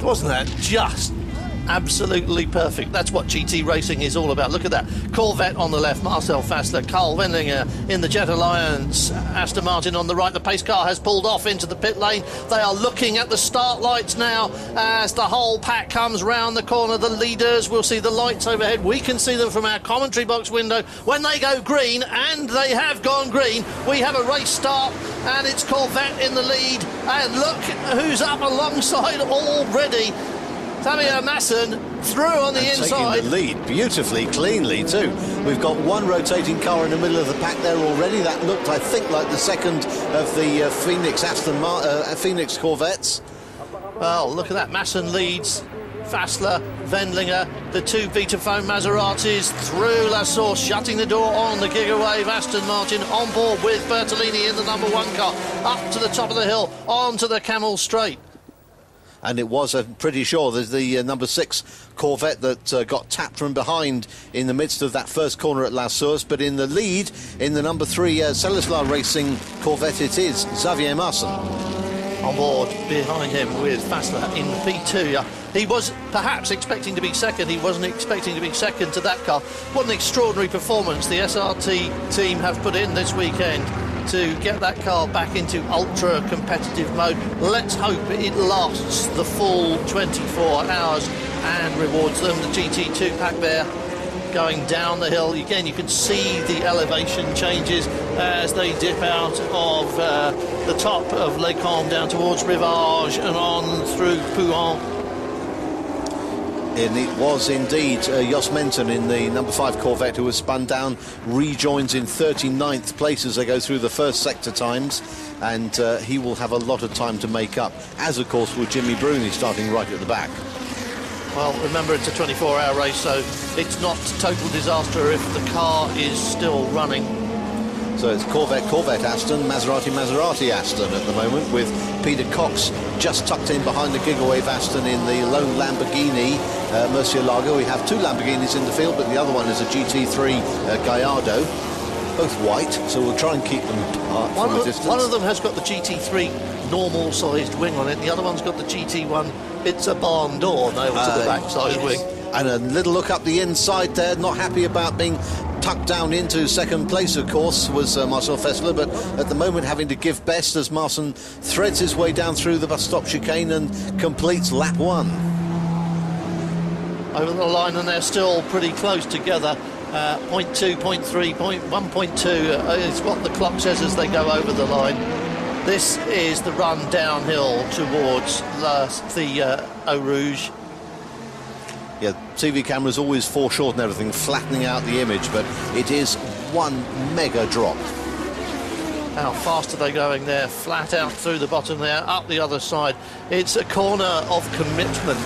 Wasn't that just absolutely perfect? That's what GT racing is all about. Look at that. Corvette on the left, Marcel Fassler, Carl Wendlinger in the Jet Alliance, Aston Martin on the right. The pace car has pulled off into the pit lane. They are looking at the start lights now as the whole pack comes round the corner. The leaders, we'll see the lights overhead. We can see them from our commentary box window. When they go green, and they have gone green, we have a race start, and it's Corvette in the lead. And look who's up alongside already. Xavier Masson through on the inside. Taking the lead beautifully, cleanly too. We've got one rotating car in the middle of the pack there already. That looked, I think, like the second of the Phoenix Corvettes. Well, look at that. Masson leads. Fassler, Wendlinger, the two Vitaphone Maseratis through La Source, shutting the door on the Gigawave Aston Martin, on board with Bertolini in the number 1 car, up to the top of the hill, onto the Camel Straight. And it was, I'm pretty sure, there's the number 6 Corvette that got tapped from behind in the midst of that first corner at La Source. But in the lead, in the number 3 Celleslar Racing Corvette, it is Xavier Masson. On board behind him with Fassler in P2. He was perhaps expecting to be second. He wasn't expecting to be second to that car. What an extraordinary performance the SRT team have put in this weekend to get that car back into ultra competitive mode. Let's hope it lasts the full 24 hours and rewards them. The GT2 pack there going down the hill. Again, you can see the elevation changes as they dip out of the top of Les Combes down towards Rivage and on through Pouhon. And it was indeed Jos Menton in the number 5 Corvette who was spun down, rejoins in 39th place as they go through the first sector times, and he will have a lot of time to make up, as of course will Jimmy Bruni starting right at the back. Well, remember, it's a 24-hour race, so it's not total disaster if the car is still running. So it's Corvette Aston, Maserati Aston at the moment, with Peter Cox just tucked in behind the Gigawave Aston in the lone Lamborghini Murcielago. We have 2 Lamborghinis in the field, but the other one is a GT3 Gallardo, both white, so we'll try and keep them apart from a distance. One of them has got the GT3 normal-sized wing on it, the other one's got the GT1, it's a barn door nailed to the back-sized wing. And a little look up the inside there, not happy about being tucked down into second place, of course, was Marcel Fassler, but at the moment having to give best as Marson threads his way down through the bus stop chicane and completes lap 1. Over the line, and they're still pretty close together. 0.2, 0.3, 1.2 is what the clock says as they go over the line. This is the run downhill towards the Eau Rouge. Yeah, TV cameras always foreshorten everything, flattening out the image, but it is one mega drop. How fast are they going there? Flat out through the bottom there, up the other side. It's a corner of commitment.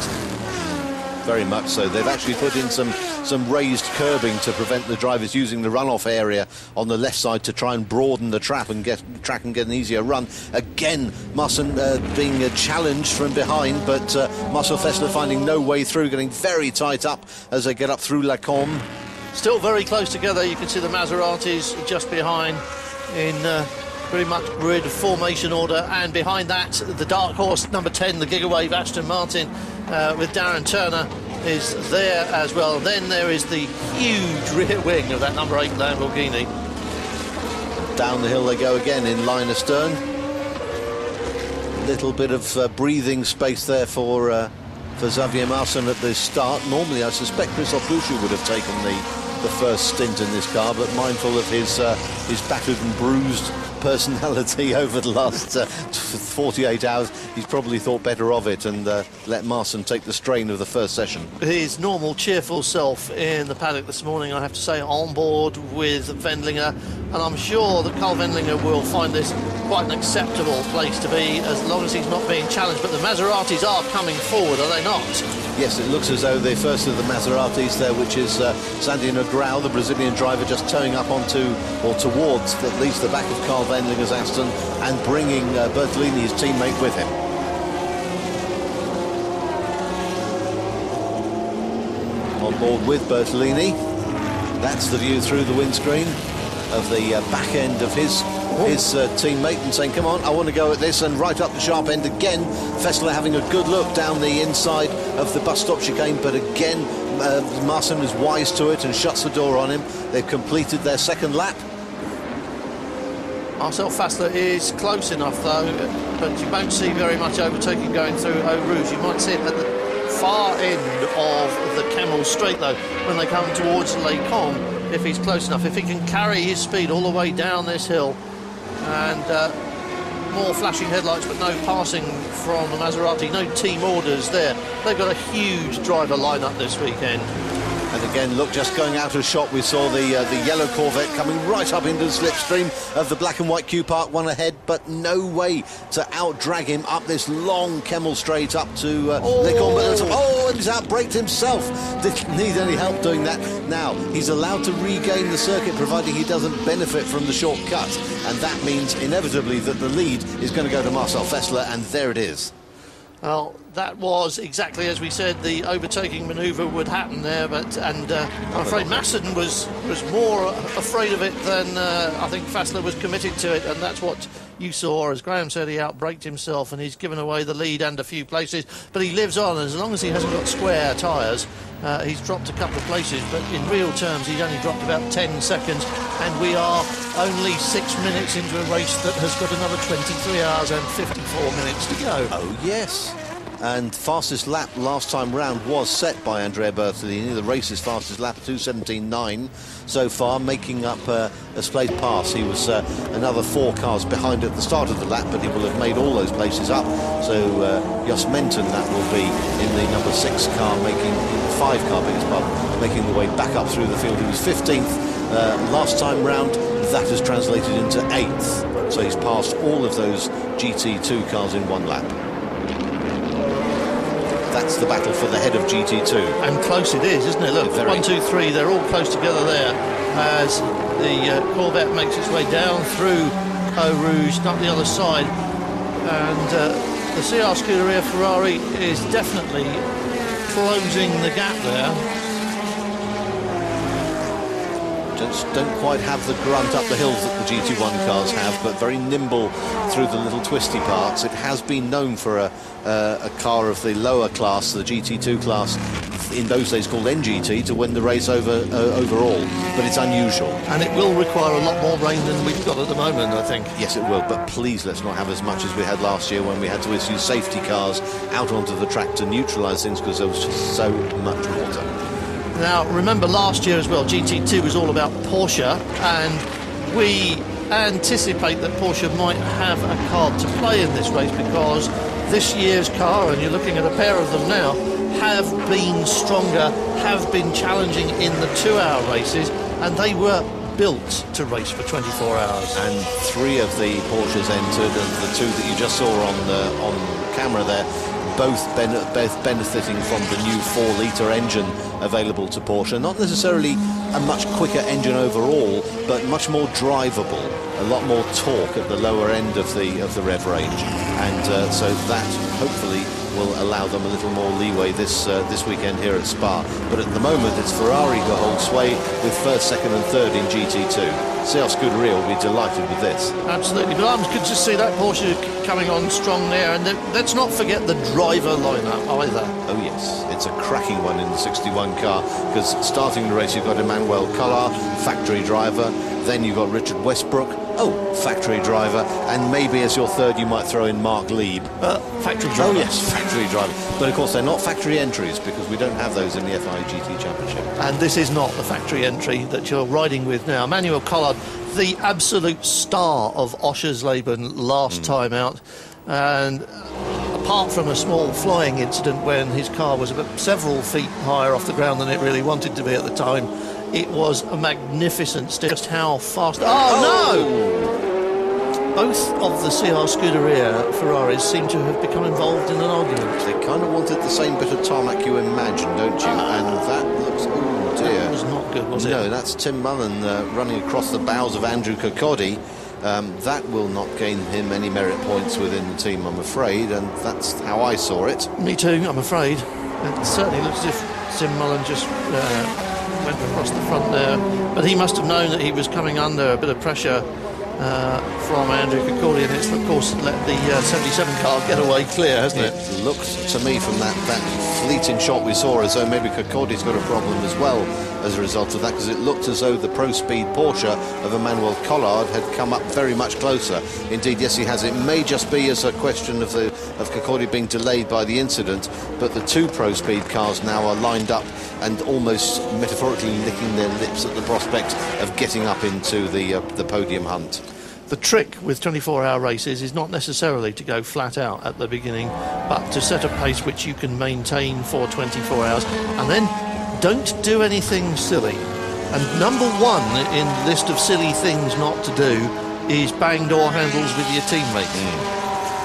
Very much so. They've actually put in some raised curbing to prevent the drivers using the runoff area on the left side to try and broaden the track and get an easier run. Again, Masson being challenged from behind, but Marcel Fassler finding no way through, getting very tight up as they get up through La Combe. Still very close together. You can see the Maseratis just behind in pretty much grid formation order, and behind that the dark horse number 10, the Gigawave Aston Martin with Darren Turner is there as well. Then there is the huge rear wing of that number 8 Lamborghini. Down the hill they go again in line astern. Little bit of breathing space there for Xavier Masson at the start. Normally I suspect Christophe Bouchou would have taken the first stint in this car, but mindful of his battered and bruised personality over the last 48 hours, he's probably thought better of it and let Masson take the strain of the first session. His normal cheerful self in the paddock this morning, I have to say, on board with Wendlinger, and I'm sure that Carl Wendlinger will find this quite an acceptable place to be as long as he's not being challenged. But the Maseratis are coming forward, are they not? Yes, it looks as though the first of the Maseratis there, which is Sandy Negrão, the Brazilian driver, just towing up onto, or towards at least the back of Carl Wendlinger's Aston and bringing Bertolini, his teammate, with him. On board with Bertolini. That's the view through the windscreen of the back end of his his teammate and saying, come on, I want to go at this, and right up the sharp end again. Fessler having a good look down the inside of the bus stop chicane, but again, Marson is wise to it and shuts the door on him. They've completed their second lap. Marcel Fassler is close enough though, but you won't see very much overtaking going through Eau Rouge. You might see it at the far end of the Camel Straight though, when they come towards Les Combes, if he's close enough. If he can carry his speed all the way down this hill, and more flashing headlights but no passing from the Maserati, no team orders there. They've got a huge driver lineup this weekend. And again, look, just going out of shot, we saw the yellow Corvette coming right up into the slipstream of the black and white Q Park, one ahead, but no way to out-drag him up this long Camel Straight up to Les Combes. Oh, and he's out-braked himself. Didn't need any help doing that. Now, he's allowed to regain the circuit, providing he doesn't benefit from the shortcut. And that means, inevitably, that the lead is going to go to Marcel Fessler, and there it is. Well, that was exactly as we said the overtaking manoeuvre would happen there, but I'm afraid Masson was more afraid of it than I think Fassler was committed to it, and that's what you saw. As Graham said, he outbraked himself and he's given away the lead and a few places, but he lives on. As long as he hasn't got square tyres, he's dropped a couple of places, but in real terms he's only dropped about 10 seconds, and we are only 6 minutes into a race that has got another 23 hours and 54 minutes to go. Oh yes. And fastest lap last time round was set by Andrea Bertolini, the race's fastest lap, 2:17.9 so far, making up a split pass. He was another 4 cars behind at the start of the lap, but he will have made all those places up. So Jos Menton, that will be in the number 6 car, making 5 car, biggest pardon, making the way back up through the field. He was 15th last time round. That has translated into 8th. So he's passed all of those GT2 cars in 1 lap. That's the battle for the head of GT2. And close it is, isn't it? Look, 1, 2, 3, they're all close together there as the Corvette makes its way down through Eau Rouge, up the other side. And the CR Scuderia Ferrari is definitely closing the gap there. Just don't quite have the grunt up the hills that the GT1 cars have, but very nimble through the little twisty parts. It has been known for a car of the lower class, the GT2 class, in those days called NGT, to win the race overall, but it's unusual. And it will require a lot more rain than we've got at the moment, I think. Yes, it will, but please let's not have as much as we had last year when we had to issue safety cars out onto the track to neutralise things because there was just so much water. Now, remember last year as well, GT2 was all about Porsche, and we anticipate that Porsche might have a card to play in this race because this year's car, and you're looking at a pair of them now, have been stronger, have been challenging in the 2-hour races, and they were built to race for 24 hours. And 3 of the Porsches entered, and the 2 that you just saw on camera there, both benefiting from the new 4-litre engine available to Porsche. Not necessarily a much quicker engine overall, but much more drivable, a lot more torque at the lower end of the rev range, and so that hopefully will allow them a little more leeway this weekend here at Spa. But at the moment it's Ferrari who hold sway with 1st, 2nd and 3rd in GT2. CR Scuderia will be delighted with this. Absolutely, but I'm good to see that Porsche coming on strong there, and let's not forget the driver lineup either. Oh yes, it's a cracking one in the 61 car, because starting the race you've got Emmanuel Collard, factory driver, then you've got Richard Westbrook, factory driver, and maybe as your 3rd you might throw in Mark Lieb. Factory driver. Oh yes, factory driver. But of course they're not factory entries because we don't have those in the FIA GT Championship. And this is not the factory entry that you're riding with now. Emmanuel Collard, the absolute star of Oschersleben last time out, and apart from a small flying incident when his car was about several feet higher off the ground than it really wanted to be at the time, it was a magnificent stint. Just how fast... Oh, no! Both of the CR Scuderia Ferraris seem to have become involved in an argument. They kind of wanted the same bit of tarmac you imagine, don't you? And that looks... Oh, dear. That was not good, was it? No, that's Tim Mullen running across the bows of Andrew Kirkcaldy. That will not gain him any merit points within the team, I'm afraid, and that's how I saw it. Me too, I'm afraid. It certainly looks as if Tim Mullen just... went across the front there, but he must have known that he was coming under a bit of pressure from Andrew Kirkordy, and it's of course let the 77 car get away clear, hasn't it? It looked to me from that fleeting shot we saw as though maybe Kirkordy's got a problem as well as a result of that, because it looked as though the Pro Speed Porsche of Emmanuel Collard had come up very much closer. Indeed, yes, he has. It may just be as a question of Kirkordy being delayed by the incident, but the two Pro Speed cars now are lined up and almost metaphorically licking their lips at the prospect of getting up into the podium hunt. The trick with 24-hour races is not necessarily to go flat out at the beginning, but to set a pace which you can maintain for 24 hours, and then don't do anything silly. And number one in the list of silly things not to do is bang door handles with your teammates.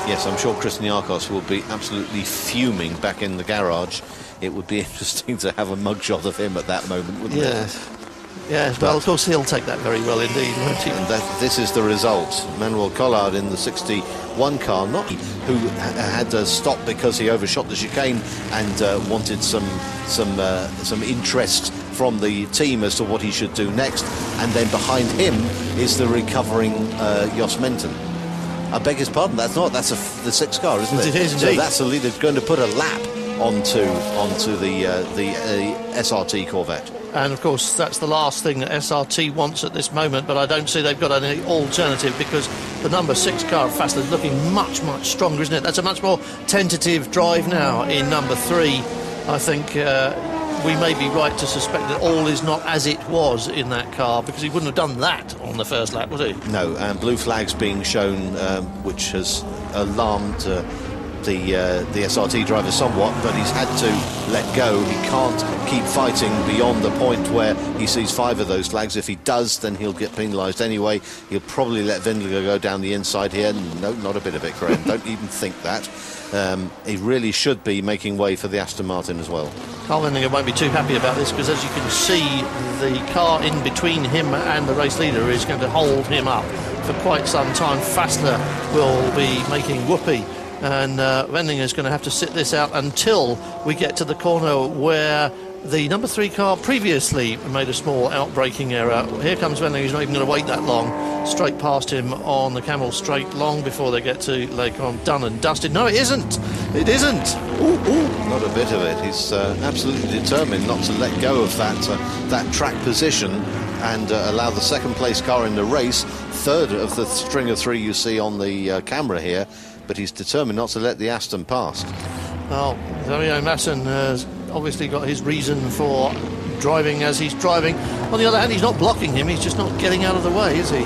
Yes, I'm sure Chris Niarchos will be absolutely fuming back in the garage. It would be interesting to have a mugshot of him at that moment, wouldn't it? Yes, well, of course, he'll take that very well indeed, won't he? And this is the result. Manuel Collard in the 61 car, who had to stop because he overshot the chicane and wanted some interest from the team as to what he should do next. And then behind him is the recovering Jos Menton. I beg his pardon, that's the 6 car, isn't it? It is so indeed. that's the leader going to put a lap onto the SRT Corvette. And of course that's the last thing that SRT wants at this moment, but I don't see they've got any alternative, because the number 6 car of Fassler is looking much stronger, isn't it? That's a much more tentative drive now in number 3. I think we may be right to suspect that all is not as it was in that car, because he wouldn't have done that on the first lap, would he? No, and blue flags being shown, which has alarmed the SRT driver somewhat, but he's had to let go. He can't keep fighting beyond the point where he sees 5 of those flags. If he does, then he'll get penalised anyway. He'll probably let Wendlinger go down the inside here. No, not a bit of it, Graham. Don't even think that. He really should be making way for the Aston Martin as well. Carl Wendlinger won't be too happy about this, because as you can see, the car in between him and the race leader is going to hold him up for quite some time. Fassler will be making whoopee, and Wendlinger is going to have to sit this out until we get to the corner where the number 3 car previously made a small outbraking error. Here comes Wendlinger. He's not even going to wait that long. Straight past him on the Camel Straight, long before they get to Les Combes. Done and dusted. No, it isn't. It isn't. Not a bit of it. He's absolutely determined not to let go of that track position and allow the second place car in the race, third of the string of 3 you see on the camera here, but he's determined not to let the Aston pass. Well, Xavier Masson has obviously got his reason for driving as he's driving. On the other hand, he's not blocking him, he's just not getting out of the way, is he?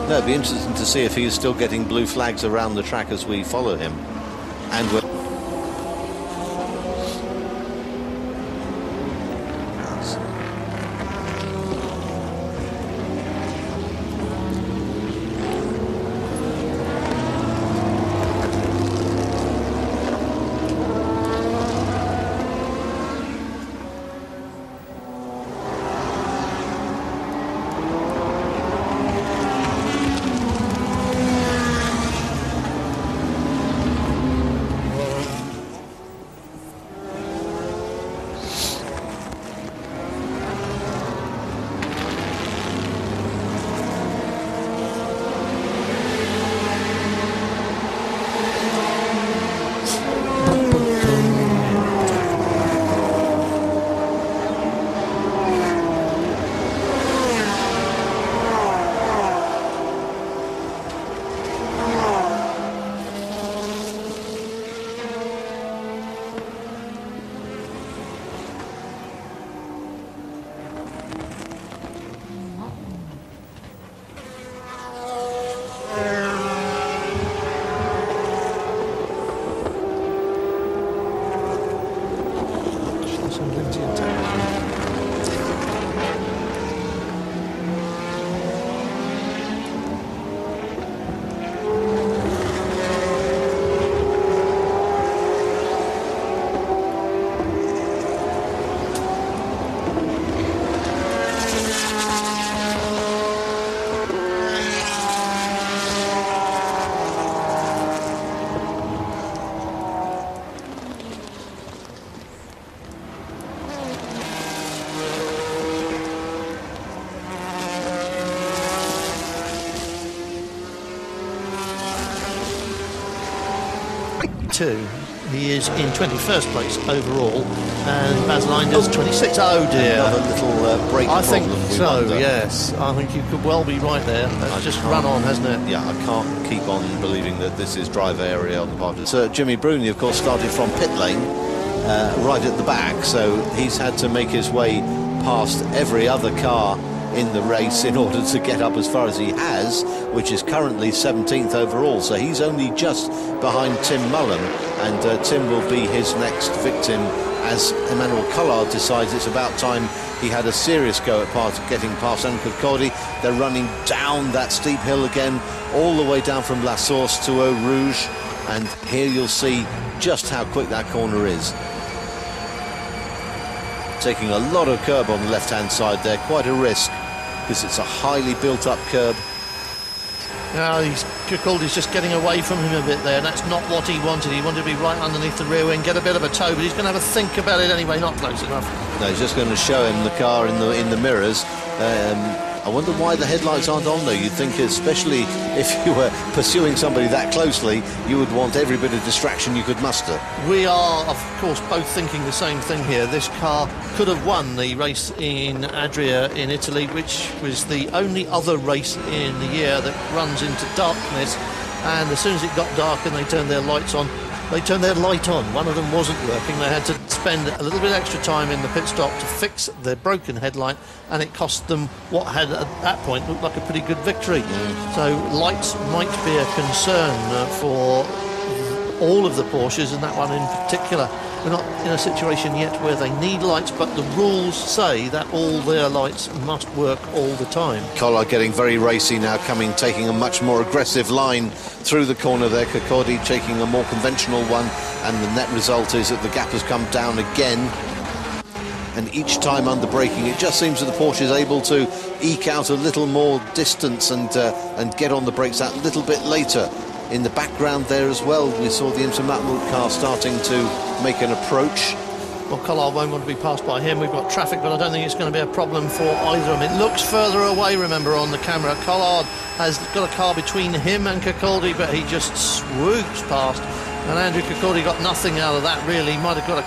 No, it'd be interesting to see if he's still getting blue flags around the track as we follow him. And we're 22. He is in 21st place overall, and Baz Linder's 26. Oh dear. Another little brake I problem. think so, yes. I think you could well be right there. That's just run on, hasn't it? Yeah, I can't keep on believing that this is drive area on the part of Sir Jimmy Bruni, of course, started from pit lane right at the back, so he's had to make his way past every other car in the race in order to get up as far as he has, which is currently 17th overall. So he's only just behind Tim Mullen, and Tim will be his next victim as Emmanuel Collard decides it's about time he had a serious go at getting past Anne Kirkcaldy. They're running down that steep hill again, all the way down from La Source to Eau Rouge, and here you'll see just how quick that corner is. Taking a lot of curb on the left-hand side there, quite a risk, because it's a highly built-up curb. Now Kirkcaldy's just getting away from him a bit there, and that's not what he wanted. He wanted to be right underneath the rear wing, get a bit of a toe, but he's going to have a think about it anyway. Not close enough. No, he's just going to show him the car in the mirrors. I wonder why the headlights aren't on, though. You'd think, especially if you were pursuing somebody that closely, you would want every bit of distraction you could muster. We are, of course, both thinking the same thing here. This car could have won the race in Adria in Italy, which was the only other race in the year that runs into darkness. And as soon as it got dark and they turned their lights on, they turned their light on. One of them wasn't working. They had to spend a little bit extra time in the pit stop to fix their broken headlight, and it cost them what had at that point looked like a pretty good victory. So lights might be a concern for all of the Porsches, and that one in particular. We're not in a situation yet where they need lights, but the rules say that all their lights must work all the time. Collard getting very racy now, taking a much more aggressive line through the corner there. Kirkcaldy taking a more conventional one, and the net result is that the gap has come down again. And each time under braking, it just seems that the Porsche is able to eke out a little more distance and get on the brakes that little bit later. In the background there as well, we saw the IMSA Matmut car starting to make an approach. Well, Collard won't want to be passed by him. We've got traffic, but I don't think it's going to be a problem for either of them. It looks further away, remember, on the camera. Collard has got a car between him and Kirkcaldy, but he just swoops past. And Andrew Kirkcaldy got nothing out of that, really. He might have got a...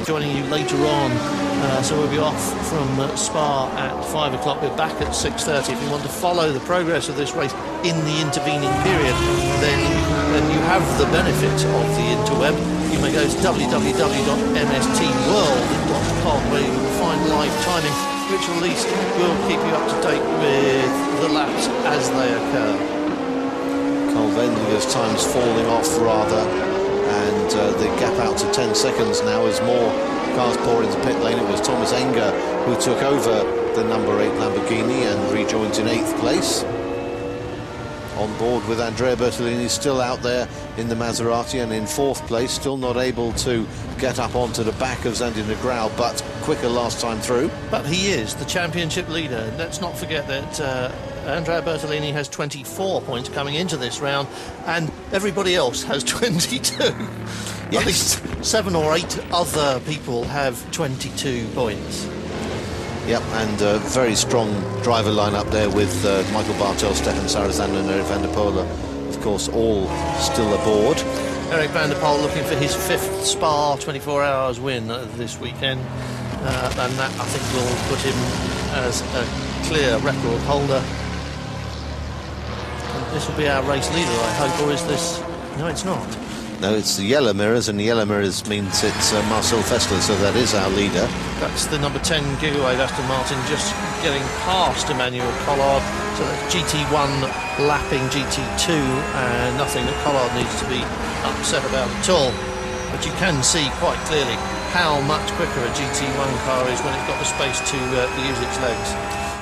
Joining you later on, so we'll be off from Spa at 5 o'clock. We're back at 6:30. If you want to follow the progress of this race in the intervening period, then you have the benefit of the interweb. You may go to www.mstworld.com, where you will find live timing, which at least will keep you up to date with the laps as they occur. Colvender's time's falling off rather, and the gap out to 10 seconds now as more cars pour into pit lane. It was Thomas Enger who took over the number 8 Lamborghini and rejoins in 8th place. On board with Andrea Bertolini still out there in the Maserati, and in 4th place, still not able to get up onto the back of Zandy Negrão, but quicker last time through. But he is the championship leader. Let's not forget that Andrea Bertolini has 24 points coming into this round, and everybody else has 22. Yes. At least 7 or 8 other people have 22 points. Yep, and a very strong driver lineup there with Michael Bartel, Stefan Sarazan and Eric van der Poel, of course, all still aboard. Eric van der Poel looking for his 5th Spa 24 hours win this weekend, and that I think will put him as a clear record holder. And this will be our race leader, I hope, or is this... No, it's not. No, it's the yellow mirrors, and the yellow mirrors means it's Marcel Fessler, so that is our leader. That's the number 10 Gigawave Aston Martin, just getting past Emmanuel Collard. So that's GT1 lapping GT2, and nothing that Collard needs to be upset about at all. But you can see quite clearly how much quicker a GT1 car is when it's got the space to use its legs.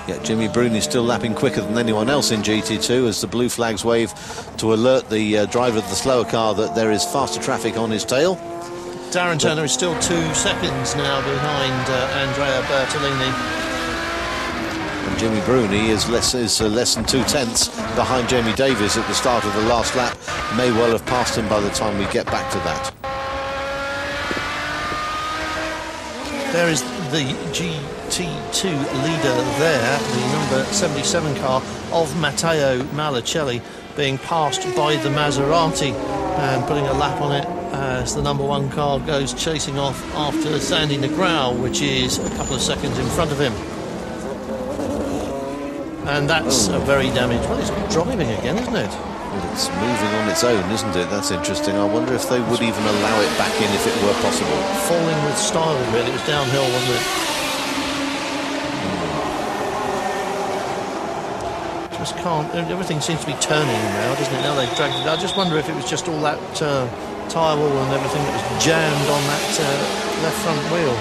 Yeah, Jimmy Bruni still lapping quicker than anyone else in GT2 as the blue flags wave to alert the driver of the slower car that there is faster traffic on his tail. Darren Turner is still 2 seconds now behind Andrea Bertolini. And Jimmy Bruni is less than 2/10 behind Jamie Davies at the start of the last lap. May well have passed him by the time we get back to that. There is the GT2 leader there, the number 77 car of Matteo Malicelli, being passed by the Maserati and putting a lap on it as the number 1 car goes chasing off after Sandy Negrão, which is a couple of seconds in front of him. And that's a very damaged. Well, it's driving again, isn't it? Well, it's moving on its own, isn't it? That's interesting. I wonder if they would even allow it back in if it were possible. Falling with style, really. It was downhill, wasn't it? Just can't. Everything seems to be turning now, doesn't it? Now they've dragged it. I just wonder if it was just all that tyre wall and everything that was jammed on that left front wheel.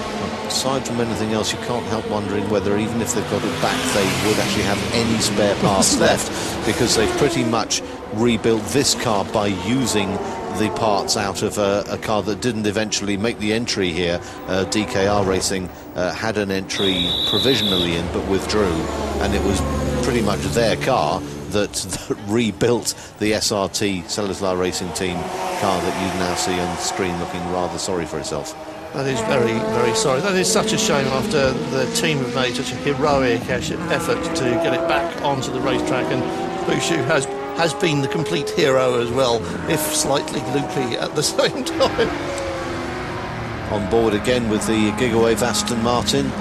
Aside from anything else, you can't help wondering whether even if they've got it back, they would actually have any spare parts left, because they've pretty much rebuilt this car by using the parts out of a car that didn't eventually make the entry here. DKR Racing had an entry provisionally in but withdrew, and it was pretty much their car that rebuilt the SRT Cellulosar Racing Team car that you now see on the screen, looking rather sorry for itself. That is very, very sorry. That is such a shame after the team have made such a heroic effort to get it back onto the racetrack, and Bouchou has been the complete hero as well, if slightly loopy at the same time. On board again with the Gigawave Aston Martin,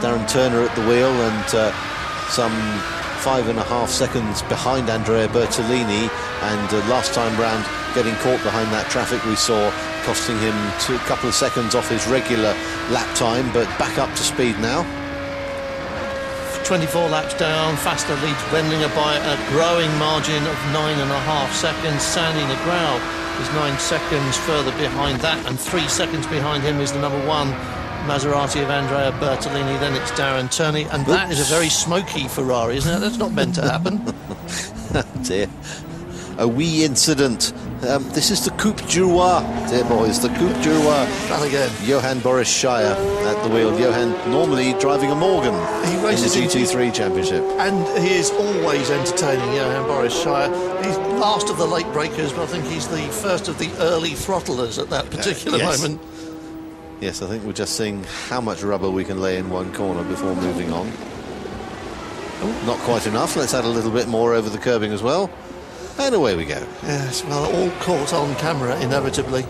Darren Turner at the wheel, and some 5.5 seconds behind Andrea Bertolini, and last time round getting caught behind that traffic we saw, costing him a couple of seconds off his regular lap time, but back up to speed now. 24 laps down, Faster leads Wendlinger by a growing margin of 9.5 seconds. Sandy Negrão is 9 seconds further behind that, and 3 seconds behind him is the number 1 Maserati of Andrea Bertolini. Then it's Darren Turner, and that is a very smoky Ferrari, isn't it? That's not meant to happen. Oh dear. A wee incident. This is the Coupe du Roi, dear boys, the Coupe du Roi. And again, Johan Boris Shire at the wheel. Johan normally driving a Morgan he races in the GT3 Championship. And he is always entertaining, Johan Boris Shire. He's last of the late breakers, but I think he's the first of the early throttlers at that particular moment. Yes, I think we're just seeing how much rubber we can lay in one corner before moving on. Oh, not quite enough. Let's add a little bit more over the curbing as well. And away we go. Yes, well, all caught on camera, inevitably.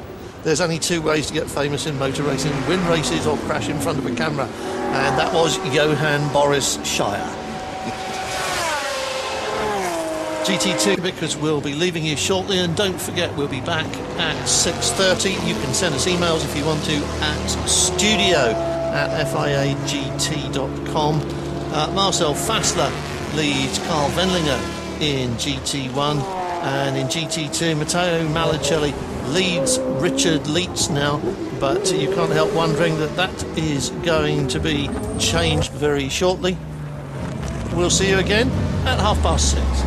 There's only 2 ways to get famous in motor racing: win races or crash in front of a camera. And that was Johan Boris Shire. GT2, because we'll be leaving you shortly, and don't forget we'll be back at 6:30. You can send us emails if you want to at studio@fiagt.com. Marcel Fassler leads Carl Wendlinger in GT1, and in GT2 Matteo Malicelli leads Richard Leitz now, but you can't help wondering that is going to be changed very shortly. We'll see you again at 6:30.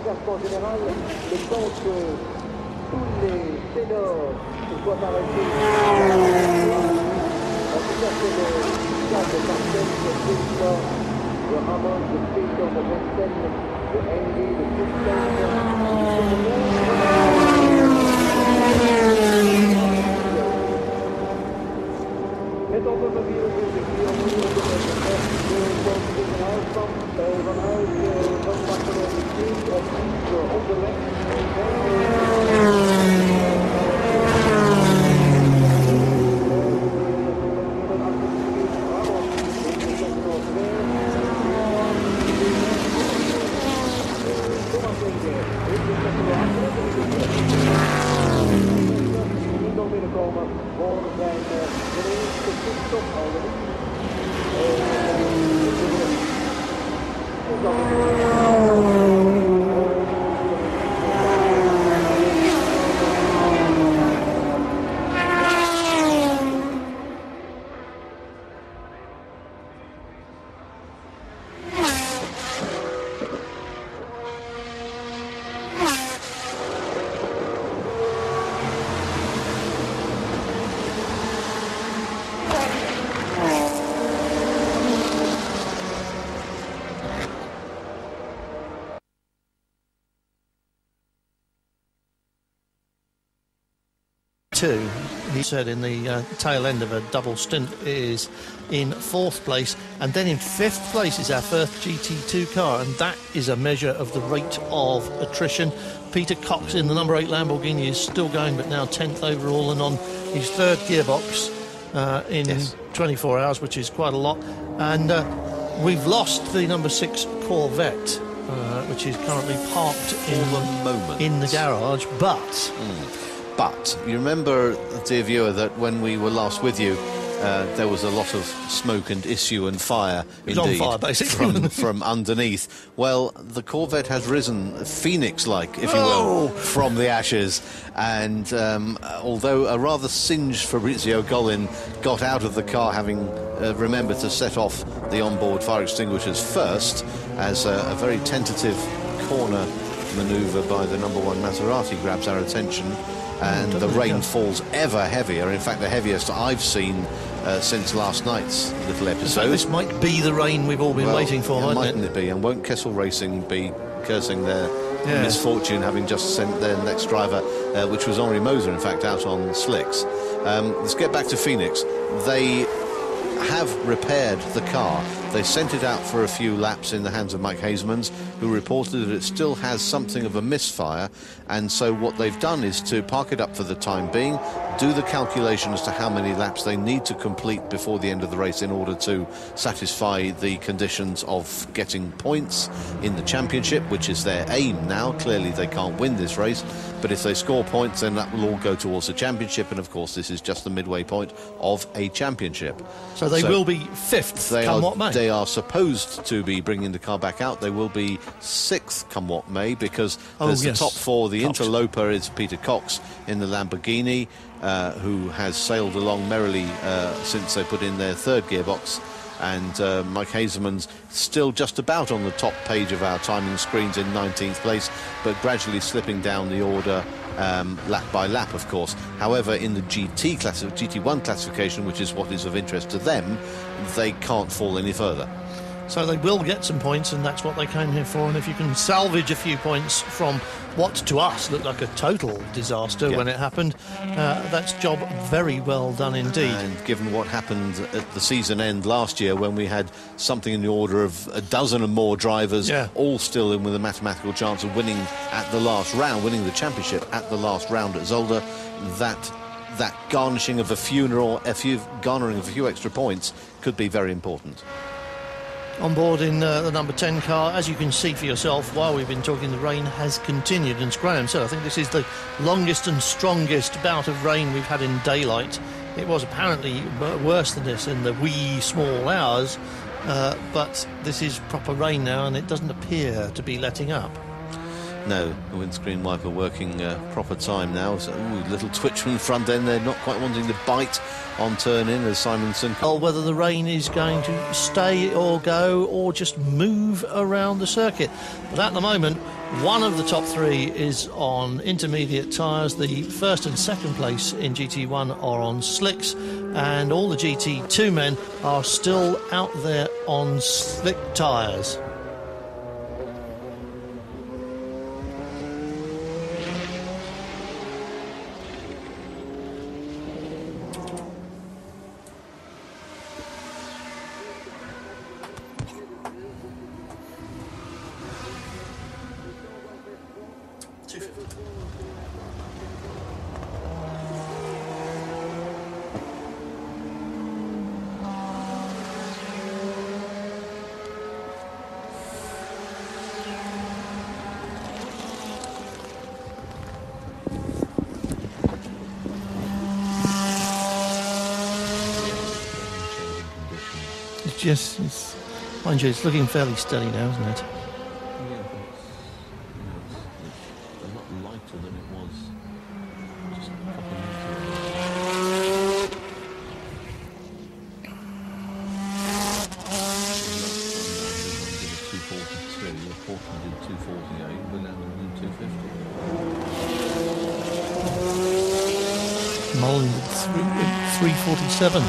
classement général, le temps que tous les ténors se soient arrêtés. En tout cas, c'est le cas de Marcel, de Christophe, de Ramon, de Peter, de Vincent, de Henry, de Het automobiel is de van Barcelona onderweg. Binnenkomen voor zijn de eerste pitstop alweer. He said in the tail end of a double stint is in 4th place, and then in 5th place is our first GT2 car, and that is a measure of the rate of attrition. Peter Cox in the number 8 Lamborghini is still going, but now 10th overall and on his 3rd gearbox in 24 hours, which is quite a lot. And we've lost the number 6 Corvette, which is currently parked in the garage, but... But you remember, dear viewer, that when we were last with you, there was a lot of smoke and issue and fire, indeed, on fire, basically. from underneath. Well, the Corvette has risen phoenix-like, if you will, from the ashes. And although a rather singed Fabrizio Gollin got out of the car, having remembered to set off the onboard fire extinguishers first, as a very tentative corner manoeuvre by the number 1 Maserati grabs our attention. And the rain falls ever heavier, in fact the heaviest I've seen since last night's little episode. So this might be the rain we've all been waiting for, mightn't it be? And won't Kessel Racing be cursing their misfortune, having just sent their next driver which was Henri Moser, in fact, out on slicks. Let's get back to Phoenix. They have repaired the car. They sent it out for a few laps in the hands of Mike Hasemans, who reported that it still has something of a misfire, and so what they've done is to park it up for the time being, do the calculation as to how many laps they need to complete before the end of the race in order to satisfy the conditions of getting points in the championship, which is their aim now. Clearly they can't win this race, but if they score points, then that will all go towards the championship, and of course this is just the midway point of a championship. So they will be fifth, come what may. They are supposed to be bringing the car back out. They will be sixth, come what may, because there's the top four. The interloper is Peter Cox in the Lamborghini, who has sailed along merrily since they put in their third gearbox. And Mike Hasemans still just about on the top page of our timing screens in 19th place, but gradually slipping down the order lap by lap, of course. However, in the GT1 classification, which is what is of interest to them, they can't fall any further. So they will get some points, and that's what they came here for. And if you can salvage a few points from what to us looked like a total disaster when it happened, that's job very well done indeed. And given what happened at the season end last year, when we had something in the order of a dozen and more drivers, all still in with a mathematical chance of winning at the last round, winning the championship at the last round at Zolder, that garnishing of garnering of a few extra points could be very important. On board in the number 10 car, as you can see for yourself, while we've been talking, the rain has continued. And as Graham said, I think this is the longest and strongest bout of rain we've had in daylight. It was apparently worse than this in the wee small hours, but this is proper rain now, and it doesn't appear to be letting up. No, the windscreen wiper working proper time now. So, little twitch from the front end. They're not quite wanting to bite on turn in as Simonson. Well, whether the rain is going to stay or go or just move around the circuit. But at the moment, one of the top three is on intermediate tyres. The first and second place in GT1 are on slicks, and all the GT2 men are still out there on slick tyres. Mind you, it's looking fairly steady now, isn't it? Yeah, but it's a lot lighter than it was just a couple of minutes ago. 242, Portland did 248, we're now going to do 250. Mullen did 347.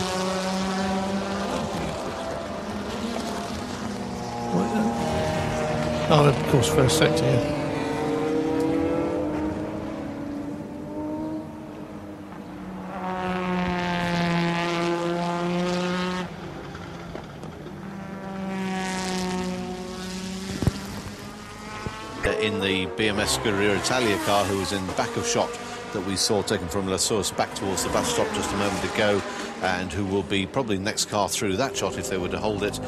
Oh, of course, first sector, yeah. In the BMS Scuderia Italia car, who was in the back of shot that we saw taken from La Source back towards the bus stop just a moment ago, and who will be probably the next car through that shot if they were to hold it.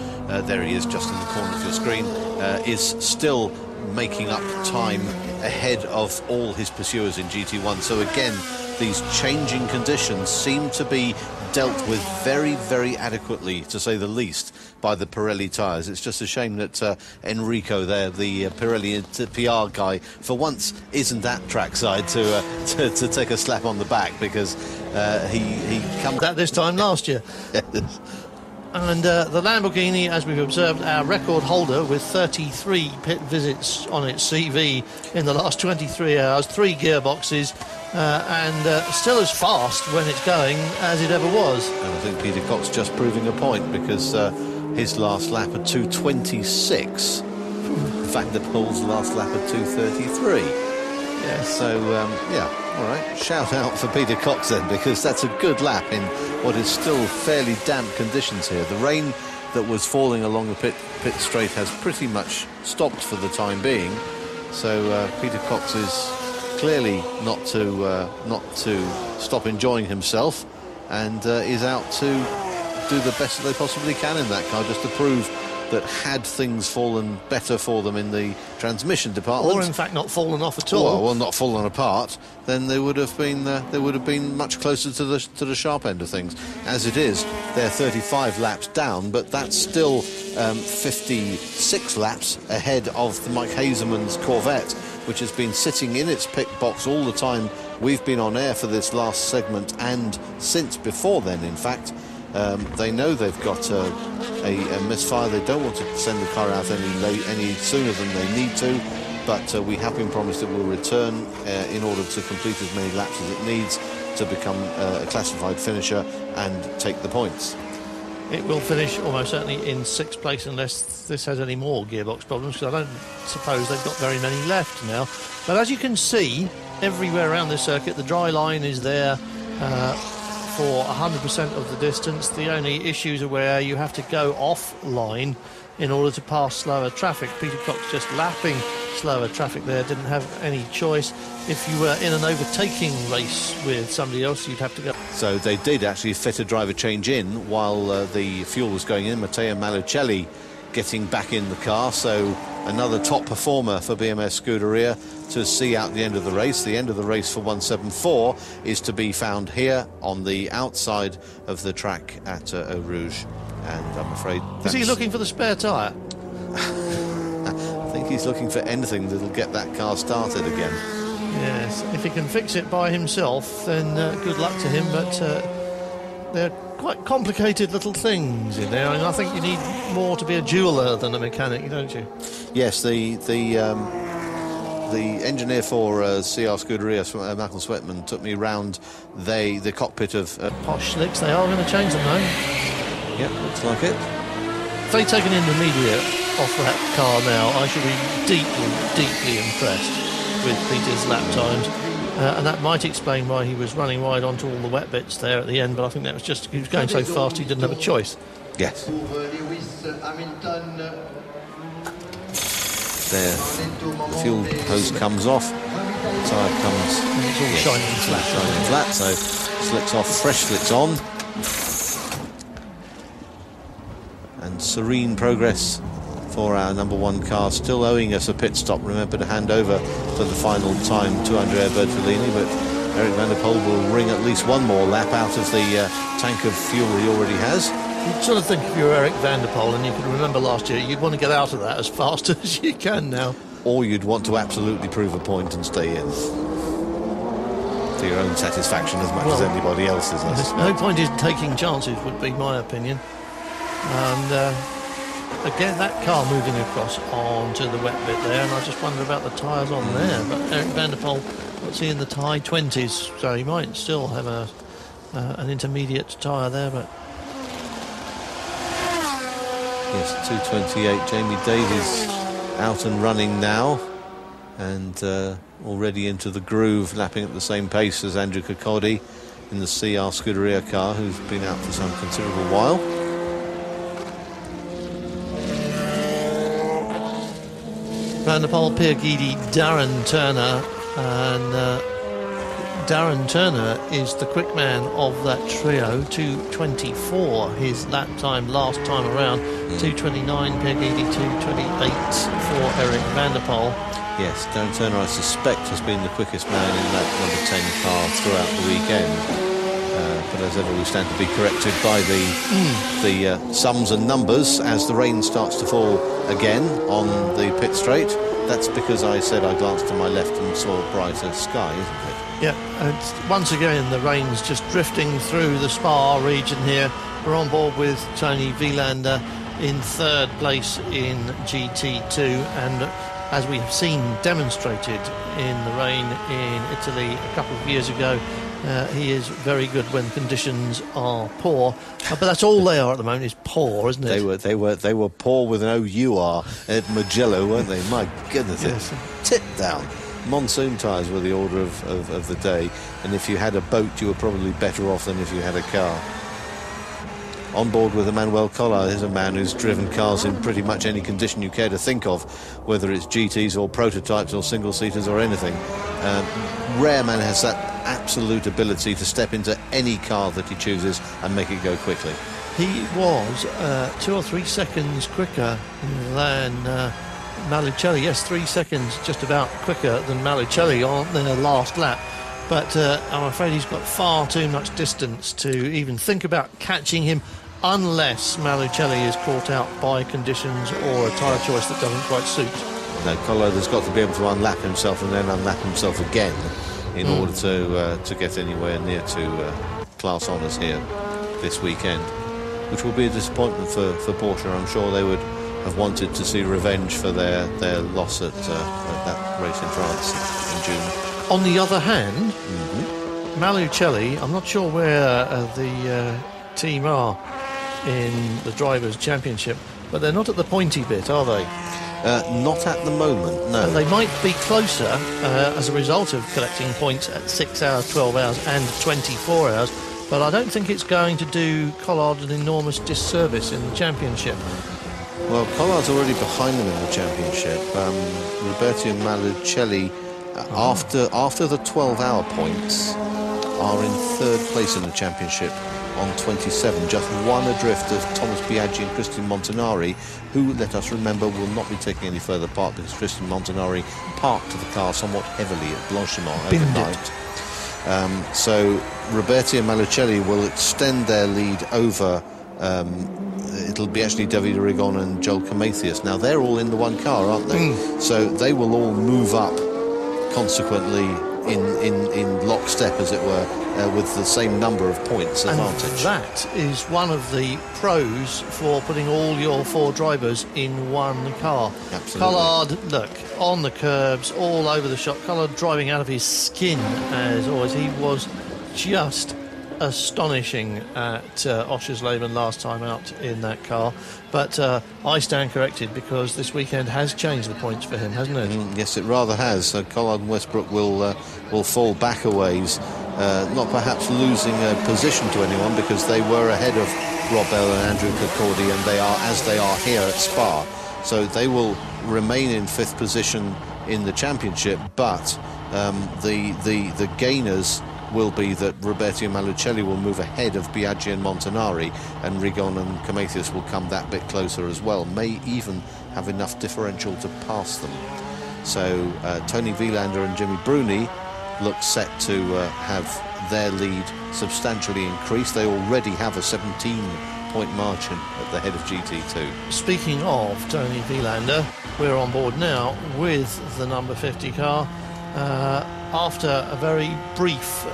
There he is just in the corner of your screen, is still making up time ahead of all his pursuers in GT1. So again, these changing conditions seem to be dealt with very, very adequately, to say the least, by the Pirelli tyres. It's just a shame that Enrico there, the Pirelli PR guy, for once isn't at trackside to take a slap on the back, because he comes at this time last year. And the Lamborghini, as we've observed, our record holder with 33 pit visits on its CV in the last 23 hours, 3 gearboxes, and still as fast when it's going as it ever was. And I think Peter Cox just proving a point, because his last lap at 2:26. In fact, the Paul's last lap at 2:33. Yeah. So, yeah. All right, shout out for Peter Cox then, because that's a good lap in what is still fairly damp conditions here. The rain that was falling along the pit straight has pretty much stopped for the time being, so Peter Cox is clearly not to stop enjoying himself, and is out to do the best that they possibly can in that car, just to prove that had things fallen better for them in the transmission department, or in fact not fallen off at all, well, not fallen apart, then they would have been much closer to the sharp end of things. As it is, they're 35 laps down, but that's still 56 laps ahead of the Mike Hazeman's Corvette, which has been sitting in its pit box all the time we've been on air for this last segment, and since before then, in fact. They know they've got a misfire. They don't want to send the car out any sooner than they need to, but we have been promised it will return in order to complete as many laps as it needs to become a classified finisher and take the points. It will finish almost certainly in 6th place unless this has any more gearbox problems, because I don't suppose they've got very many left now. But as you can see, everywhere around this circuit, the dry line is there for 100% of the distance. The only issues are where you have to go offline in order to pass slower traffic. Peter Cox just lapping slower traffic there, didn't have any choice. If you were in an overtaking race with somebody else, you'd have to go. So they did actually fit a driver change in while the fuel was going in. Matteo Malucelli getting back in the car, so another top performer for BMS Scuderia to see out the end of the race. The end of the race for 174 is to be found here on the outside of the track at Eau Rouge, and I'm afraid that's... Is he looking for the spare tyre? I think he's looking for anything that'll get that car started again. Yes, if he can fix it by himself, then good luck to him, but they're quite complicated little things in there, and I think you need more to be a jeweller than a mechanic, don't you? Yes, the engineer for CR Scuderia, Malcolm Sweatman, took me round the cockpit of... Posh slicks, they are going to change them though. Yep, looks like it. If they take an intermediate off that car now, I should be deeply, deeply impressed with Peter's lap times. And that might explain why he was running wide onto all the wet bits there at the end, but I think that was just he was going so fast he didn't have a choice. Yes. There, the fuel hose comes off, the tyre comes... And it's all shining flat. Shining flat, so slicks off, fresh slicks on. And serene progress for our number one car, still owing us a pit stop. Remember to hand over for the final time to Andrea Bertolini, but Eric van der Poel will wring at least one more lap out of the tank of fuel he already has. You'd sort of think if you were Eric van der Poel and you could remember last year, you'd want to get out of that as fast as you can now. Or you'd want to absolutely prove a point and stay in. To your own satisfaction as much as anybody else's. There's no point in taking chances, would be my opinion. And again, that car moving across onto the wet bit there, and I just wonder about the tyres on there. But Eric van der Poel, what's he in the high 20s, so he might still have an intermediate tyre there, but... Yes, 2:28. Jamie Davies out and running now, and already into the groove, lapping at the same pace as Andrew Cocody in the CR Scuderia car, who's been out for some considerable while. Van der Poel, Pierre Guidi, Darren Turner, and Darren Turner is the quick man of that trio. 2:24 his lap time last time around. 2:29 Pierre Guidi, 2:28 for Eric van der Poel. Yes, Darren Turner, I suspect, has been the quickest man in that number 10 car throughout the weekend. But as ever, we stand to be corrected by the sums and numbers as the rain starts to fall again on the pit straight. That's because I said I glanced to my left and saw a brighter sky, isn't it? Yeah, and once again the rain's just drifting through the Spa region here. We're on board with Tony Wielander in 3rd place in GT2, and as we have seen demonstrated in the rain in Italy a couple of years ago, he is very good when conditions are poor. But that's all they are at the moment, is poor, isn't it? They were poor with an O-U-R at Mugello, weren't they? My goodness, yes. Tip down. monsoon tyres were the order of the day, and if you had a boat you were probably better off than if you had a car. On board with Emmanuel Collard is a man who's driven cars in pretty much any condition you care to think of, whether it's GTs or prototypes or single-seaters or anything. Rare man has that absolute ability to step into any car that he chooses and make it go quickly. He was 2 or 3 seconds quicker than Malucelli. Yes, 3 seconds just about quicker than Malucelli on their last lap. But I'm afraid he's got far too much distance to even think about catching him, unless Malucelli is caught out by conditions or a tyre choice that doesn't quite suit. No, Collard has got to be able to unlap himself and then unlap himself again in order to get anywhere near to class honours here this weekend, which will be a disappointment for Porsche. I'm sure they would have wanted to see revenge for their loss at that race in France in June. On the other hand, Malucelli, I'm not sure where the team are in the Drivers' Championship, but they're not at the pointy bit, are they? Not at the moment, no. They might be closer as a result of collecting points at 6 hours, 12 hours and 24 hours, but I don't think it's going to do Collard an enormous disservice in the Championship. Well, Collard's already behind them in the Championship. Roberto Malucelli, after the 12-hour points, are in 3rd place in the Championship on 27, just one adrift of Thomas Biaggi and Christian Montanari, who, let us remember, will not be taking any further part because Christian Montanari parked the car somewhat heavily at Blanchimont overnight. So Roberto Malucelli will extend their lead over, it'll be actually David Rigon and Joel Camathias. Now they're all in the one car, aren't they? So they will all move up consequently in lockstep, as it were, with the same number of points advantage. And that is one of the pros for putting all your 4 drivers in one car. Absolutely. Collard, look, on the curbs, all over the shop. Collard driving out of his skin, as always. He was just astonishing at Oschersleben last time out in that car, but I stand corrected, because this weekend has changed the points for him, hasn't it? Yes, it rather has. Collard and Westbrook will fall back a ways, not perhaps losing a position to anyone, because they were ahead of Rob Bell and Andrew Kirkordy, and they are as they are here at Spa, so they will remain in 5th position in the Championship, but the gainers will be that Roberto Malucelli will move ahead of Biaggi and Montanari, and Rigon and Camathias will come that bit closer as well, may even have enough differential to pass them. So Tony Wielander and Jimmy Bruni look set to have their lead substantially increased. They already have a 17-point margin at the head of GT2. Speaking of Tony Wielander, we're on board now with the number 50 car. After a very brief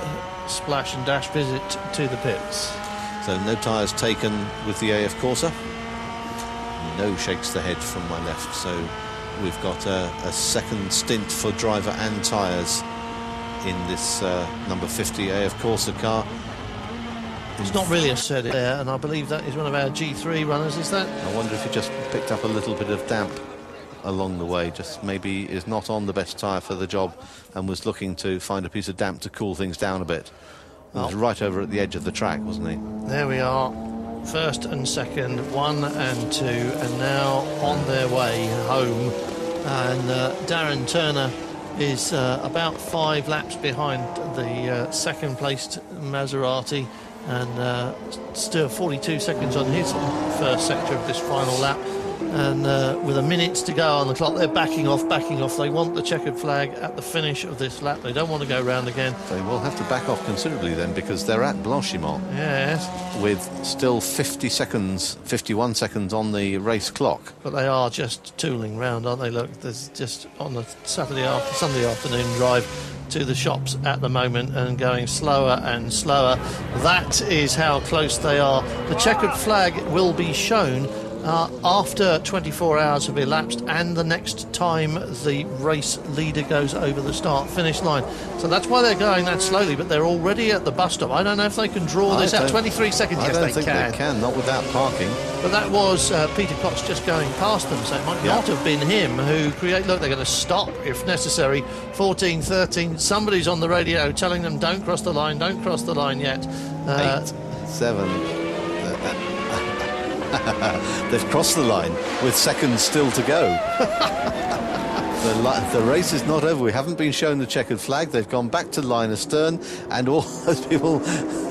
splash and dash visit to the pits. So no tyres taken with the AF Corsa. No shakes the head from my left. So we've got a second stint for driver and tyres in this number 50 AF Corsa car. It's not really a set there, and I believe that is one of our G3 runners, is that? I wonder if he just picked up a little bit of damp along the way, just maybe is not on the best tyre for the job and was looking to find a piece of damp to cool things down a bit. He was right over at the edge of the track, wasn't he? There we are, 1st and 2nd, 1 and 2, and now on their way home. And Darren Turner is about 5 laps behind the 2nd placed Maserati, and still 42 seconds on his first sector of this final lap. And with a minute to go on the clock, they're backing off. They want the checkered flag at the finish of this lap. They don't want to go round again. They will have to back off considerably then, because they're at Blanchimont. Yes. With still 51 seconds on the race clock. But they are just tooling round, aren't they? Look, there's just on the Sunday afternoon drive to the shops at the moment, and going slower and slower. That is how close they are. The checkered flag will be shown after 24 hours have elapsed and the next time the race leader goes over the start-finish line. So that's why they're going that slowly, but they're already at the bus stop. I don't know if they can draw this out. 23 seconds, yes, I don't think they can, not without parking. But that was Peter Cox just going past them, so it might not have been him who create. Look, they're going to stop if necessary. 14, 13, somebody's on the radio telling them don't cross the line, don't cross the line yet. 8, 7... They've crossed the line with seconds still to go. The race is not over. We haven't been shown the checkered flag. They've gone back to line astern, and all those people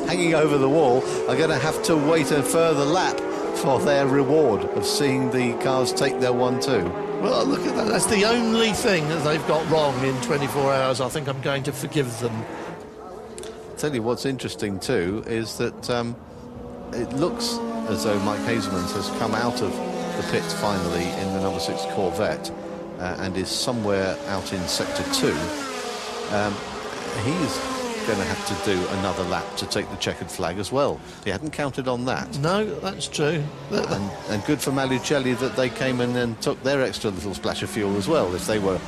hanging over the wall are going to have to wait a further lap for their reward of seeing the cars take their 1-2. Well, look at that. That's the only thing that they've got wrong in 24 hours. I think I'm going to forgive them. I'll tell you what's interesting too is that it looks as though Mike Hazelmans has come out of the pits finally in the number 6 Corvette and is somewhere out in sector 2. He's going to have to do another lap to take the checkered flag as well. He hadn't counted on that. No, that's true. And good for Malucelli that they came in and took their extra little splash of fuel as well. If they were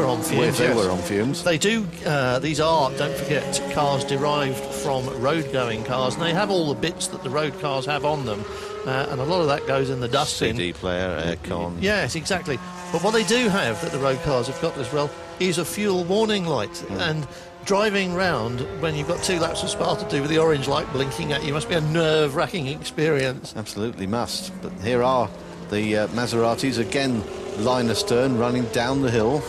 on fumes. They do. These are, don't forget, cars derived from road-going cars, and they have all the bits that the road cars have on them. And a lot of that goes in the dustbin. CD player, aircon. Yes, exactly. But what they do have that the road cars have got as well is a fuel warning light. And driving round when you've got 2 laps of Spa to do with the orange light blinking at you must be a nerve-wracking experience. Absolutely must. But here are the Maseratis again, line astern, running down the hill,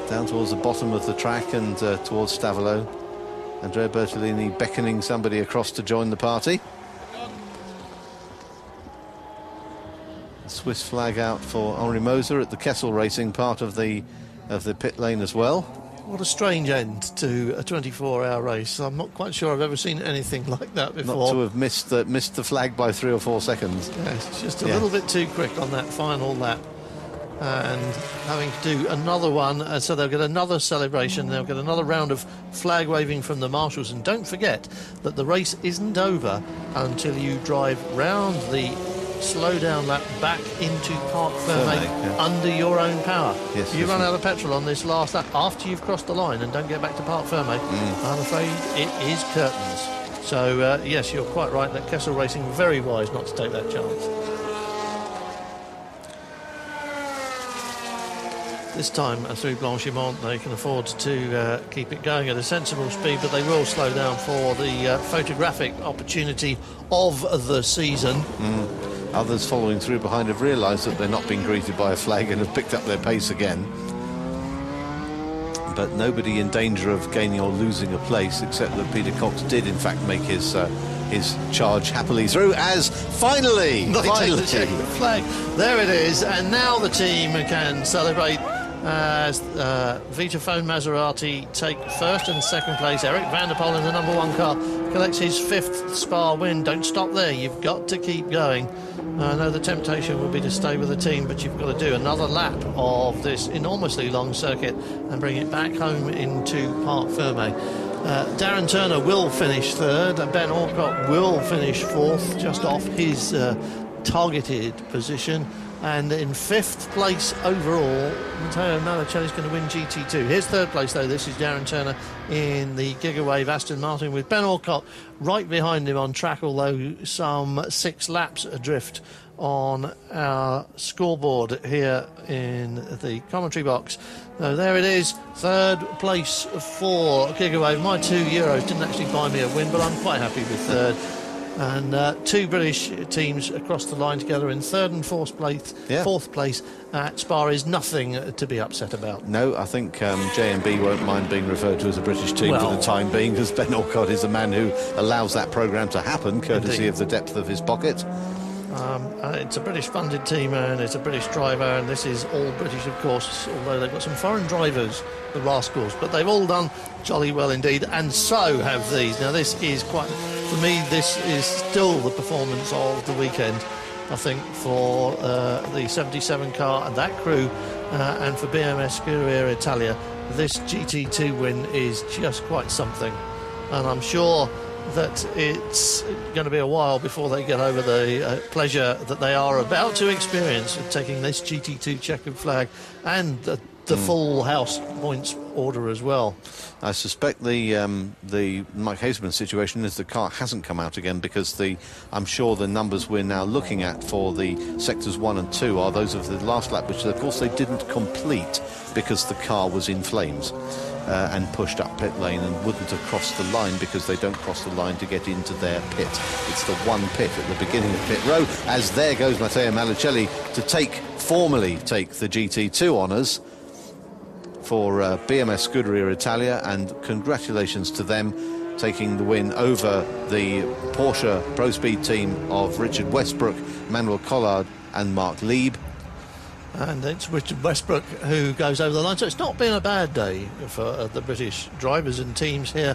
down towards the bottom of the track and towards Stavolo. Andrea Bertolini beckoning somebody across to join the party. Swiss flag out for Henri Moser at the Kessel Racing part of the pit lane as well. What a strange end to a 24-hour race. I'm not quite sure I've ever seen anything like that before. Not to have missed the flag by 3 or 4 seconds. Yes, just a little bit too quick on that final lap. And having to do another one, so they'll get another celebration, they'll get another round of flag waving from the marshals. And don't forget that the race isn't over until you drive round the slow down lap back into Parc Fermé under your own power. Yes, you run out of petrol on this last lap after you've crossed the line and don't get back to Parc Fermé, I'm afraid it is curtains. So yes, you're quite right that Kessel Racing very wise not to take that chance. This time through Blanchimont they can afford to keep it going at a sensible speed, but they will slow down for the photographic opportunity of the season. Others following through behind have realised that they're not being greeted by a flag and have picked up their pace again. But nobody in danger of gaining or losing a place, except that Peter Cox did in fact make his charge happily through, as finally take the check the flag. There it is, and now the team can celebrate as Vitaphone Maserati take first and second place. Eric van der Poel in the number 1 car collects his 5th Spa win. Don't stop there, you've got to keep going. I know the temptation will be to stay with the team, but you've got to do another lap of this enormously long circuit and bring it back home into Parc Fermé. Darren Turner will finish 3rd, Ben Alcott will finish 4th, just off his targeted position. And in 5th place overall, Matteo Nalicelli's going to win GT2. Here's 3rd place, though. This is Darren Turner in the Gigawave Aston Martin with Ben Alcott right behind him on track, although some 6 laps adrift on our scoreboard here in the commentary box. So there it is, 3rd place for Gigawave. My €2 didn't actually buy me a win, but I'm quite happy with 3rd. And 2 British teams across the line together in 3rd and 4th place. 4th place at Spa is nothing to be upset about. No, I think JMB won't mind being referred to as a British team for the time being, because Ben Alcott is the man who allows that programme to happen, courtesy of the depth of his pocket. It's a British-funded team and it's a British driver, and this is all British, of course, although they've got some foreign drivers, the rascals, but they've all done jolly well indeed, and so have these. Now, this is quite, for me, this is still the performance of the weekend, I think, for the 77 car and that crew, and for BMS Scuderia Italia. This GT2 win is just quite something, and I'm sure that it's going to be a while before they get over the pleasure that they are about to experience of taking this GT2 checkered flag and the full house points order as well. I suspect the Mike Haseman situation is the car hasn't come out again, because I'm sure the numbers we're now looking at for the sectors 1 and 2 are those of the last lap, which of course they didn't complete because the car was in flames and pushed up pit lane and wouldn't have crossed the line, because they don't cross the line to get into their pit. It's the one pit at the beginning of pit row, as there goes Matteo Malicelli to formally take the GT2 honours for BMS Scuderia Italia, and congratulations to them taking the win over the Porsche Pro Speed team of Richard Westbrook, Manuel Collard and Mark Lieb. And it's Richard Westbrook who goes over the line. So it's not been a bad day for the British drivers and teams here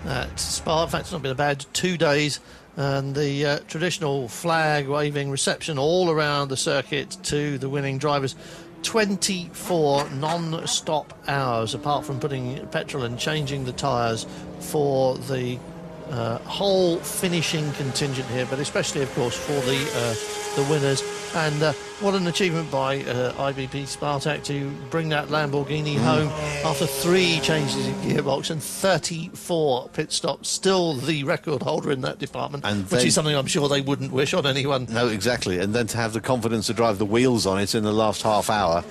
at Spa. In fact, it's not been a bad 2 days. And the traditional flag waving reception all around the circuit to the winning drivers. 24 non-stop hours, apart from putting petrol and changing the tyres for the whole finishing contingent here, but especially, of course, for the winners. And what an achievement by IBP Spartak to bring that Lamborghini home after 3 changes in gearbox and 34 pit stops. Still the record holder in that department, which is something I'm sure they wouldn't wish on anyone. No, exactly. And then to have the confidence to drive the wheels on it in the last half hour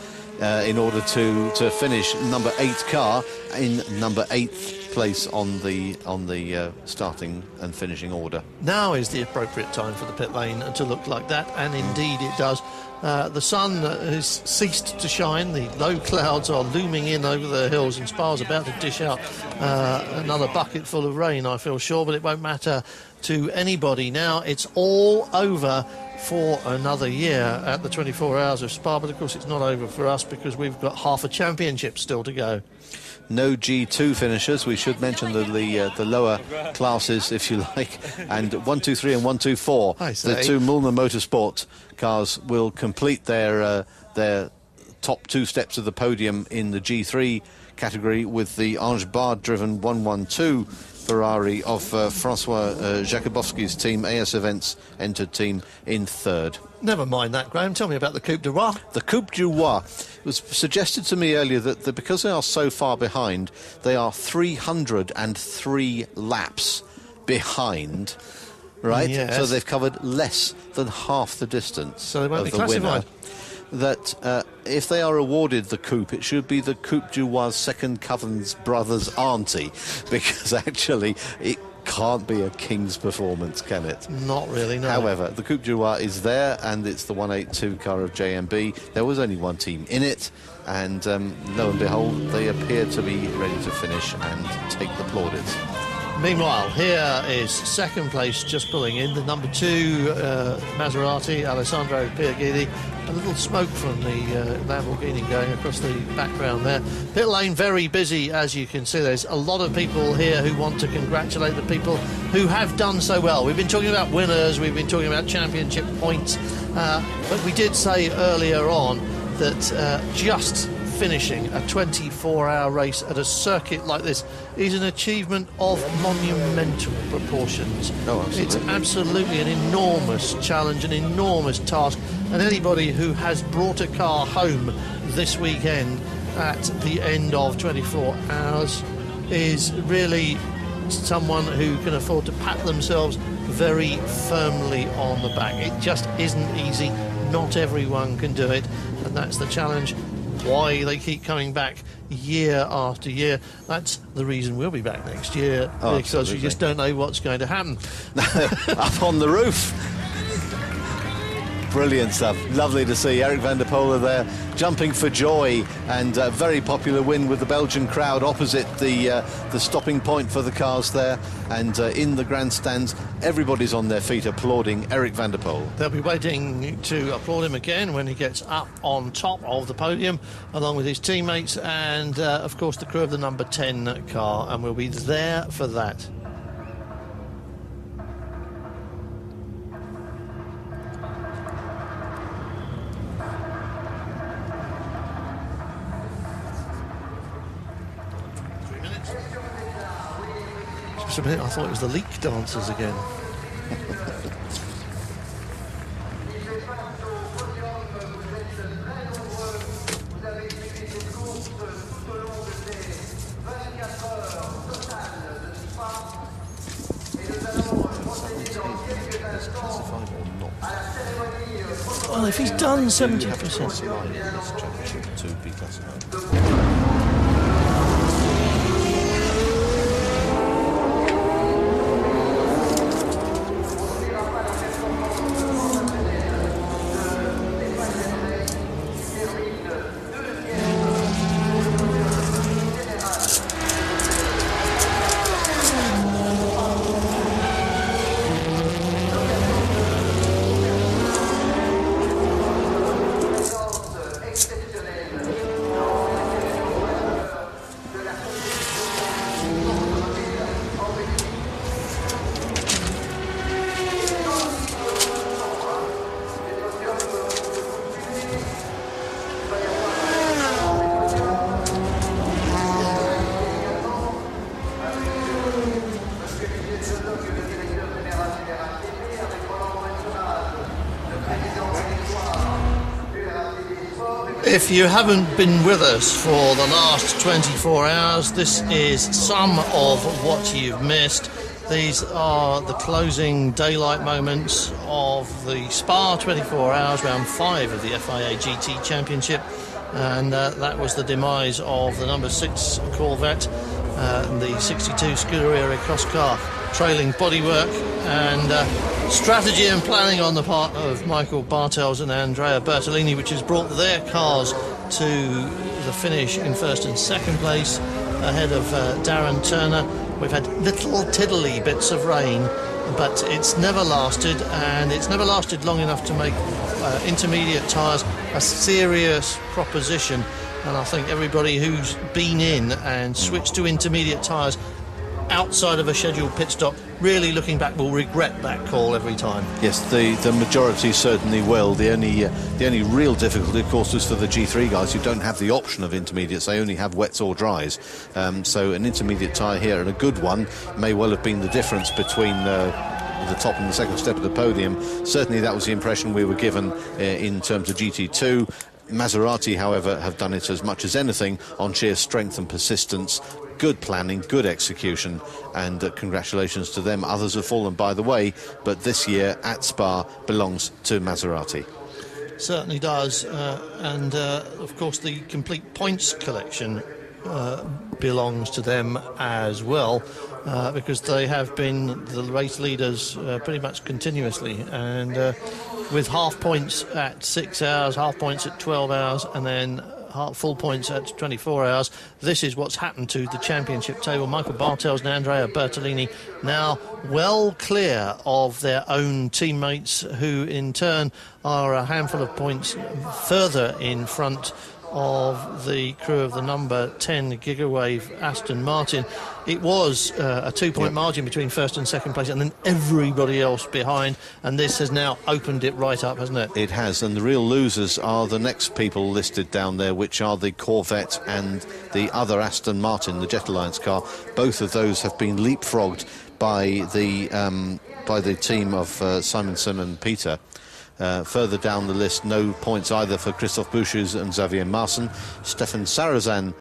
in order to finish number 8 car in number 8th place on the starting and finishing order. Now is the appropriate time for the pit lane to look like that, and indeed it does. The sun has ceased to shine. The low clouds are looming in over the hills, and Spa's about to dish out another bucket full of rain, I feel sure, but it won't matter to anybody now. It's all over for another year at the 24 Hours of Spa, but of course it's not over for us, because we've got half a championship still to go. No G2 finishers. We should mention the lower classes, if you like, and 1, 2, 3 and 1, 2, 4. The 2 Müllner Motorsport cars will complete their top 2 steps of the podium in the G3 category, with the Ange Bard-driven 112 Ferrari of Francois Jakubowski's team, AS Events entered team, in 3rd. Never mind that, Graham. Tell me about the Coupe du Roi. The Coupe du Roi. It was suggested to me earlier that because they are so far behind, they are 303 laps behind, right? Yes. So they've covered less than half the distance. So they won't of be the classified. Winner. That if they are awarded the coupe, it should be the Coupe du Roi's second cousin's brother's auntie, because actually it can't be a king's performance, can it? Not really, no. However, the Coupe du Roi is there, and it's the 182 car of JMB. There was only one team in it, and lo and behold, they appear to be ready to finish and take the plaudits. Meanwhile, here is second place, just pulling in, the number 2 Maserati, Alessandro Pierguidi. A little smoke from the Lamborghini going across the background there. Pit lane very busy, as you can see. There's a lot of people here who want to congratulate the people who have done so well. We've been talking about winners, we've been talking about championship points, but we did say earlier on that just finishing a 24-hour race at a circuit like this is an achievement of monumental proportions. Oh, absolutely. It's absolutely an enormous challenge, an enormous task, and anybody who has brought a car home this weekend at the end of 24 hours is really someone who can afford to pat themselves very firmly on the back. It just isn't easy. Not everyone can do it, and that's the challenge. Why they keep coming back year after year. That's the reason we'll be back next year, because absolutely. you just don't know what's going to happen. Up on the roof. Brilliant stuff. Lovely to see Eric van der Poel there jumping for joy, and a very popular win with the Belgian crowd opposite the stopping point for the cars there, and in the grandstands everybody's on their feet applauding Eric van der Poel. They'll be waiting to applaud him again when he gets up on top of the podium along with his teammates and of course the crew of the number 10 car, and we'll be there for that. Just a minute, I thought it was the leak dancers again. Well, if he's done 70%. To be classified. If you haven't been with us for the last 24 hours, this is some of what you've missed. These are the closing daylight moments of the Spa 24 hours, round 5 of the FIA GT Championship, and that was the demise of the number 6 Corvette, the 62 Scuderia Cross car, trailing bodywork and strategy and planning on the part of Michael Bartels and Andrea Bertolini, which has brought their cars to the finish in first and second place ahead of Darren Turner. We've had little tiddly bits of rain, but it's never lasted, and it's never lasted long enough to make intermediate tyres a serious proposition. And I think everybody who's been in and switched to intermediate tyres outside of a scheduled pit stop, really looking back, will regret that call every time. Yes, the majority certainly will. The only real difficulty, of course, is for the G3 guys who don't have the option of intermediates. They only have wets or dries. So an intermediate tyre here, and a good one, may well have been the difference between the top and the second step of the podium. Certainly that was the impression we were given in terms of GT2. Maserati, however, have done it as much as anything on sheer strength and persistence. Good planning, good execution, and congratulations to them. Others have fallen by the way, but this year at Spa belongs to Maserati. Certainly does, and of course the complete points collection belongs to them as well, because they have been the race leaders pretty much continuously, and with half points at 6 hours, half points at 12 hours, and then full points at 24 hours. This is what's happened to the championship table. Michael Bartels and Andrea Bertolini now well clear of their own teammates, who in turn are a handful of points further in front of the crew of the number 10 Gigawave Aston Martin. It was a 2-point margin between first and second place, and then everybody else behind, and this has now opened it right up, hasn't it? It has, and the real losers are the next people listed down there, which are the Corvette and the other Aston Martin, the Jet Alliance car. Both of those have been leapfrogged by the team of Simonson and Peter. Further down the list, no points either for Christophe Bouchus and Xavier Marson. Stefan Sarrazin